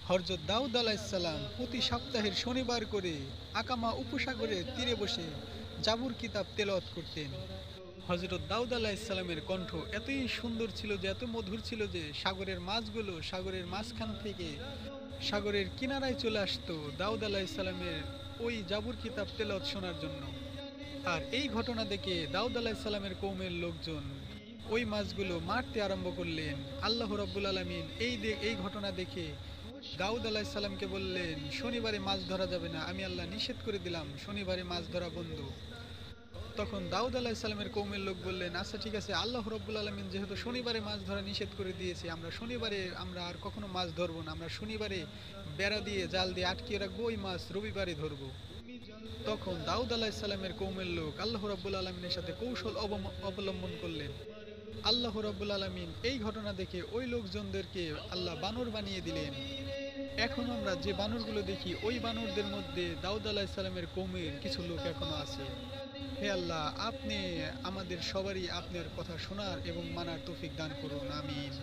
হযরত দাউদ আলাইহিসসালাম প্রতি সপ্তাহের শনিবার করে আকামা উপসাগরের তীরে বসে জাবুর কিতাব তেলাওয়াত করতেন। হযরত দাউদ আলাইহিসসালামের কণ্ঠ এতই সুন্দর ছিল যে, এত মধুর ছিল যে সাগরের মাছগুলো সাগরের মাঝখান থেকে সাগরের কিনারায় চলে আসতো দাউদ আলাইহিসসালামের ওই জাবুর কিতাব তেলাওয়াত শোনার জন্য। আর এই ঘটনা দেখে দাউদ আলাইহিসসালামের কওমের লোকজন ওই মাছগুলো মারতে আরম্ভ করলেন। আল্লাহ রাব্বুল আলামিন এই ঘটনা দেখে দাউদ আলাইহিসসালামকে বললেন, শনিবারে মাছ ধরা যাবে না, আমি আল্লাহ নিষেধ করে দিলাম, শনিবারে মাছ ধরা বন্ধ। তখন দাউদ আলাইহিসসালামের কওমের লোক বললেন, আচ্ছা ঠিক আছে, আল্লাহ রাব্বুল আলামিন যেহেতু শনিবারে মাছ ধরা নিষেধ করে দিয়েছে, আমরা শনিবারে আমরা আর কখনো মাছ ধরবো না, আমরা শনিবারে বেড়া দিয়ে জাল দিয়ে আটকিয়ে রাখবো, ওই মাছ রবিবারে ধরবো। তখন দাউদ আলাইহিসসালামের কওমের লোক আল্লাহ রাব্বুল আলামিনের সাথে কৌশল অবলম্বন করলেন। আল্লাহ রাব্বুল আলামিন এই ঘটনা দেখে ওই লোকজনদেরকে আল্লাহ বানর বানিয়ে দিলেন। এখন আমরা যে বানরগুলো দেখি ওই বানরদের মধ্যে দাউদ আলাইহিসসালামের কওমের কিছু লোক এখনো আছে। হে আল্লাহ, আপনি আমাদের সবারই আপনার কথা শোনার এবং মানার তৌফিক দান করুন। আমিন।